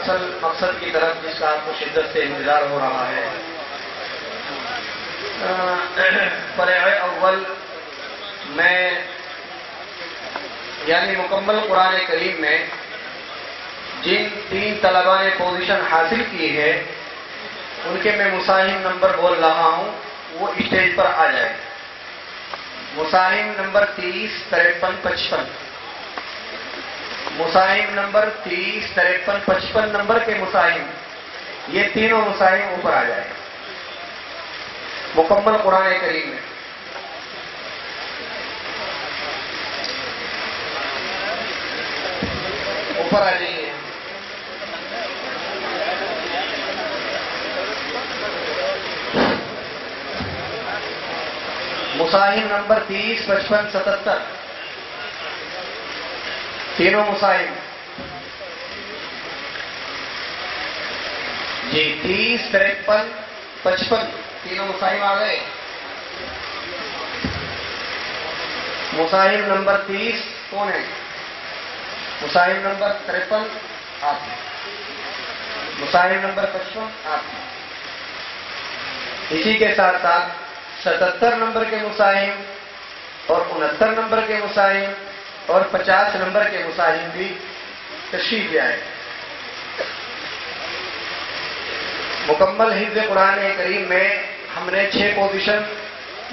اصل مقصد کی طرف جس کا آپ کو شدت سے انتظار ہو رہا ہے، فرع اول میں یعنی مکمل قرآن کریم میں جن 3 طلباء نے پوزیشن حاصل کی ہے ان کے میں مصاحف نمبر بول رہا ہوں، وہ اسٹیج پر آ جائے۔ مصاحف نمبر 30، 53، 55، مصاحف نمبر 30، 53، 55 نمبر کے مصاحف، یہ تینوں مصاحف اوپر آ جائے مکمل قرآن کریم میں۔ اوپر آ جائیے۔ مصاحف نمبر 30، 55، 77 تینوں مصاحف جی 30، 53، 55 تینوں مصاحف آ گئے۔ مصاحف نمبر 30 کون ہے؟ مصاحف نمبر 53 آپ ہیں، مصاحف نمبر 55 آپ ہیں۔ اسی کے ساتھ ساتھ 77 نمبر کے مصاحف اور 69 نمبر کے مصاحف اور 50 نمبر کے مصاحف بھی تشریف لے آئے۔ مکمل حفظ قرآن کریم میں ہم نے 6 پوزیشن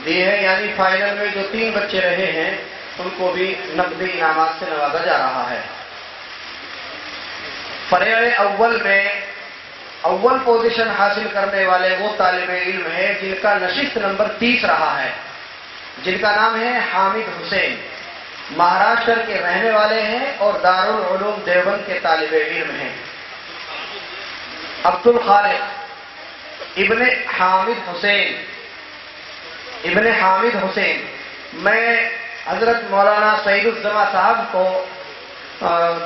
دی ہے، یعنی فائنل میں جو 3 بچے رہے ہیں ان کو بھی نقدی انعامات سے نوازا جا رہا ہے۔ فرع اول میں اول پوزیشن حاصل کرنے والے وہ طالب علم ہیں جن کا نشست نمبر 30 رہا ہے، جن کا نام ہے حامد حسین، مہاراشٹر کے رہنے والے ہیں اور دارالعلوم دیوبند کے طالب علم ہیں۔ عبد الخالق ابن حامد حسین، میں حضرت مولانا سعید الزما صاحب کو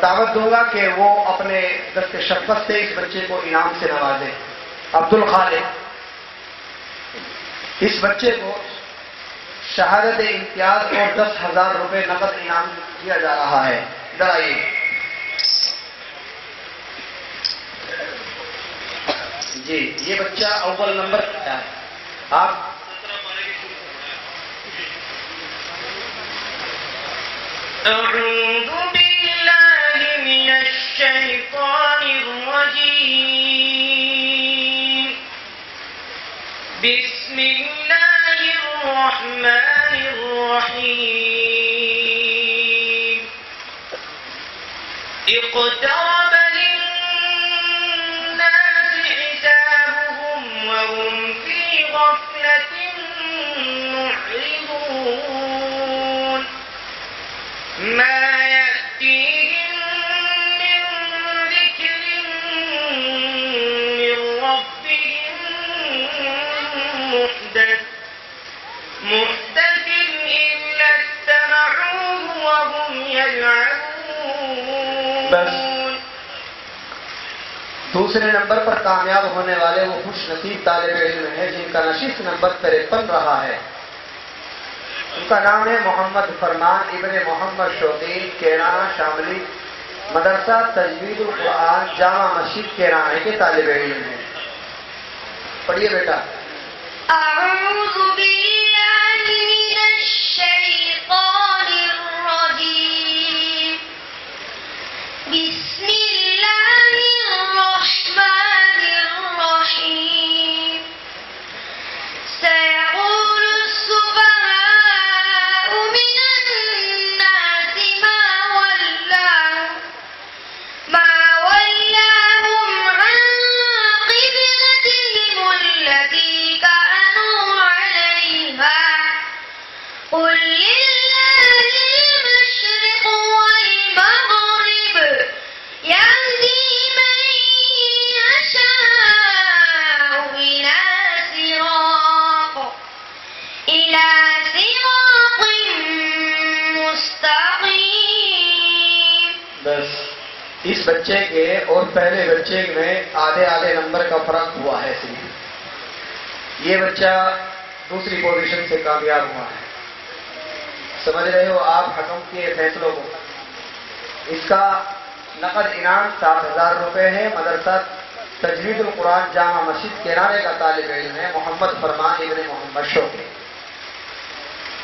دعوت دوں گا کہ وہ اپنے دست شفقت سے اس بچے کو انعام سے نوازے۔ عبد الخالق، اس بچے کو شہادت امتیاز اور 10,000 روپے نقد انعام دیا جا رہا ہے۔ ادھر آئیے۔ جی یہ بچہ اول نمبر ہے۔ آپ اعوذ باللہ من الشیطان الرجیم، بسم اللہ الرحمن الرحیم، اقترب للناس حسابهم وهم في غفلة معرضون، ما يأتيهم من ذكر من ربهم محدث إلا استمعوه وهم يلعبون۔ بس دوسرے نمبر پر کامیاب ہونے والے وہ خوش نصیب طالب علم ہیں جن کا نشست نمبر 53 رہا ہے۔ ان کا نام ہے محمد فرمان ابن محمد شوقین، کیرانہ شاملی، مدرسہ تجوید القرآن جامع مسجد کیرانہ کے طالب علم ہیں۔ پڑھیے بیٹا۔ اعوذ باللہ من الشیطان الرجیم، بسم اللہ الرحمن الرحیم، سيقول السفهاء من الناس ما ولاهم عن قبلتهم التي كانوا عليها، قل لله المشرق والمغرب، يهدي من يشاء إلى صراط مستقیم۔ بس اس بچے کے اور پہلے بچے میں آدھے نمبر کا فرق ہوا ہے صرف۔ یہ بچہ دوسری پوزیشن سے کامیاب ہوا ہے۔ سمجھ رہے ہو آپ حکم کے فیصلوں کو؟ اس کا نقد انعام 7,000 روپے ہے. مدرسہ تجوید القرآن جامع مسجد کیرانے کا طالب علم ہے محمد فرمان ابن محمد شوقی.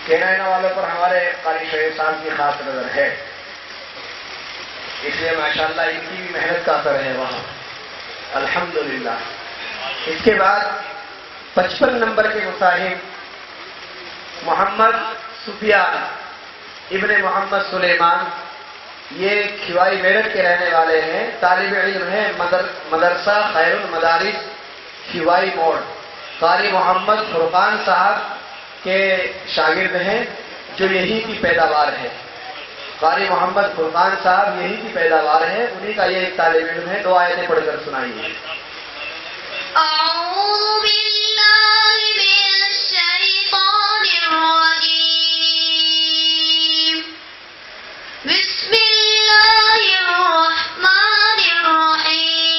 کیرانہ والوں پر ہمارے قاری شریف صاحب کی خاص نظر ہے، اس لیے ماشاءاللہ ان کی بھی محنت کا اثر ہے وہاں الحمدللہ. اس کے بعد 55 نمبر کے مصاحب محمد سفیان ابن محمد سلیمان، یہ کھوائی میرٹھ کے رہنے والے ہیں، طالب علم ہیں مدرسہ خیر المدارس کھوائی موڑ. قاری محمد فرقان صاحب کے شاگرد ہیں جو یہی کی پیداوار ہے. قاری محمد فرقان صاحب یہی کی پیداوار ہے، انہی کا یہ ایک طالب علم ہے. 2 آیتیں پڑھ کر سنائیے. أعوذ بالله من الشيطان الرجيم. بسم الله الرحمن الرحيم.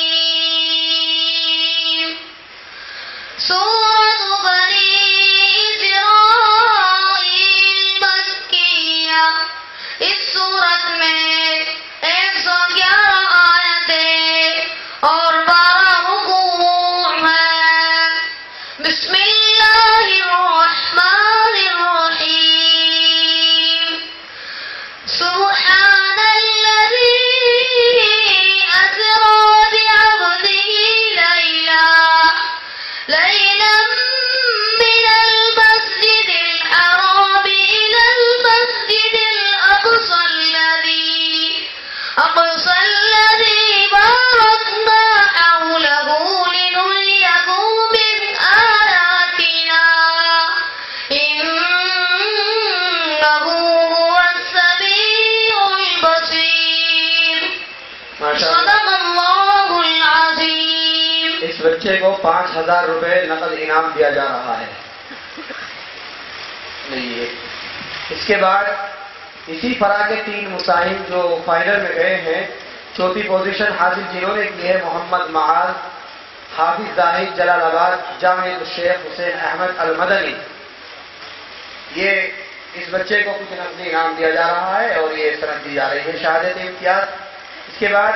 سورة بني إسرائيل مكية. اس سورت میں 111 آیتیں اور 12 رکوع ہیں. بسم اللہ الرحمن الرحیم. سبحان الذی اسری بعبده لیلا من المسجد الحرام إلى المسجد الأقصى الذي باركنا حوله لنريه من آياتنا إنه هو السميع البصير. صدق الله العظيم. اس بچے کو 5,000 روپے نقد انعام دیا جا رہا ہے. اس کے بعد اسی فرا کے 3 مصاحب جو فائنل میں گئے ہیں، چوتھی پوزیشن حاصل جنہوں نے کی ہے محمد معاذ حافظ زاہد جلال آباد جامعہ الشیخ حسین احمد المدنی. یہ اس بچے کو کچھ نقدی انعام دیا جا رہا ہے اور یہ سند دی جا رہی ہے شہادت امتیاز. اس کے بعد